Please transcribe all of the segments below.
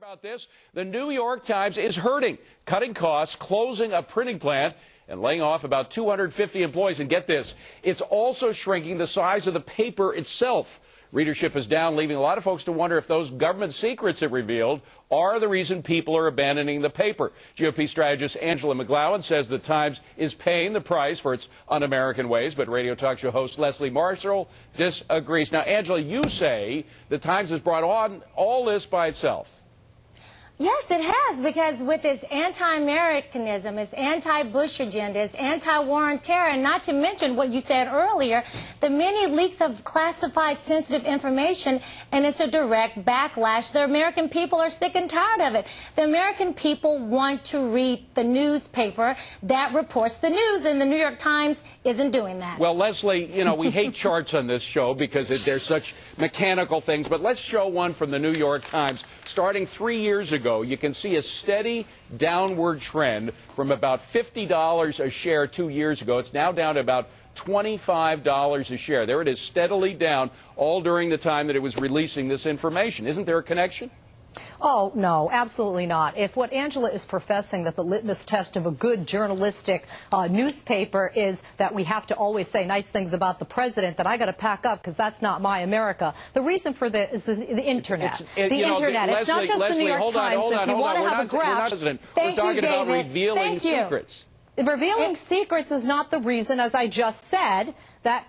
About this, the New York Times is hurting, cutting costs, closing a printing plant, and laying off about 250 employees. And get this, it's also shrinking the size of the paper itself. Readership is down, leaving a lot of folks to wonder if those government secrets it revealed are the reason people are abandoning the paper. GOP strategist Angela McGlowan says the Times is paying the price for its un-American ways, but radio talk show host Leslie Marshall disagrees. Now, Angela, you say the Times has brought on all this by itself. Yes, it has, because with its anti-Americanism, its anti-Bush agenda, its anti-war on terror, and not to mention what you said earlier, the many leaks of classified sensitive information, and it's a direct backlash. The American people are sick and tired of it. The American people want to read the newspaper that reports the news, and the New York Times isn't doing that. Well, Leslie, you know, we hate charts on this show because they're such mechanical things, but let's show one from the New York Times. Starting 3 years ago, you can see a steady downward trend from about $50 a share 2 years ago. It's now down to about $25 a share. There it is, steadily down, all during the time that it was releasing this information. Isn't there a connection? Oh, no, absolutely not. If what Angela is professing, that the litmus test of a good journalistic newspaper is that we have to always say nice things about the president, then I got to pack up because that's not my America. The reason for that is the Internet. It's not just the New York Times. If you want to have a graph. We're talking about revealing secrets. Revealing secrets is not the reason, as I just said, that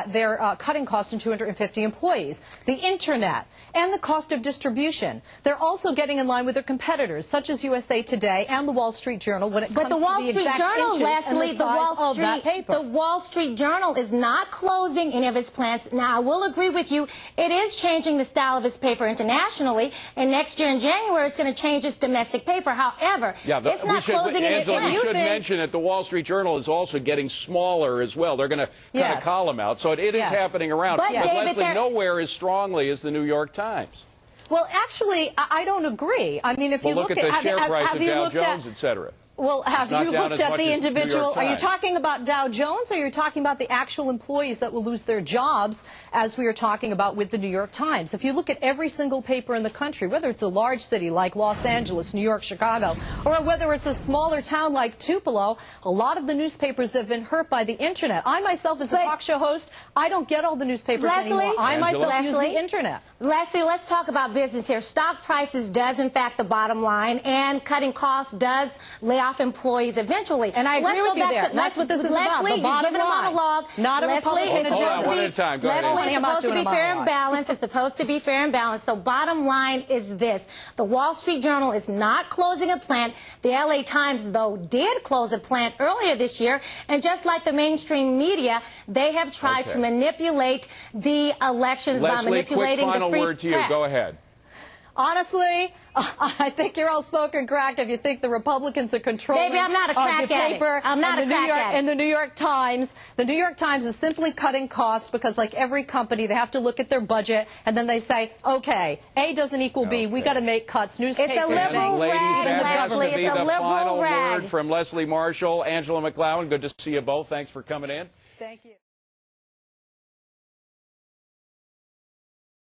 they're cutting cost in 250 employees. The Internet and the cost of distribution. They're also getting in line with their competitors, such as USA Today and the Wall Street Journal, when it comes to the exact inches and the size of that paper. The Wall Street Journal is not closing any of its plants. Now, I will agree with you, it is changing the style of its paper internationally, and next year in January it's going to change its domestic paper. However, it's not closing any plants. We should mention that the Wall Street Journal is also getting smaller as well. They're going to cut a column out, so it is happening around. But David, Leslie, nowhere as strongly as the New York Times. Well, actually, I don't agree. I mean, if you look at the share price of Dow Jones, etc. Well, have you looked at the individual? Are you talking about Dow Jones, or are you talking about the actual employees that will lose their jobs, as we are talking about with the New York Times? If you look at every single paper in the country, whether it's a large city like Los Angeles, New York, Chicago, or whether it's a smaller town like Tupelo, a lot of the newspapers have been hurt by the Internet. I myself, as a talk show host, I don't get all the newspapers anymore. I myself use the Internet. Leslie, let's talk about business here. Stock prices does, in fact, the bottom line, and cutting costs does lay off employees eventually. And I agree with you there. That's what this is about, the bottom line. Not a Republican agenda. Leslie, it's supposed to be fair and balanced. It's supposed to be fair and balanced. So bottom line is this. The Wall Street Journal is not closing a plant. The LA Times, though, did close a plant earlier this year. And just like the mainstream media, they have tried to manipulate the elections by manipulating the free word to you. Go ahead. Honestly, I think you're all smoking crack if you think the Republicans are controlling Baby, I'm not a crack addict. I'm not a crack addict. And the New York Times. The New York Times is simply cutting costs because, like every company, they have to look at their budget and then they say, okay, A doesn't equal B. We got to make cuts. Newspapers. It's a liberal rag, Leslie. It's a liberal rag. Word from Leslie Marshall, Angela McGlowan. Good to see you both. Thanks for coming in. Thank you.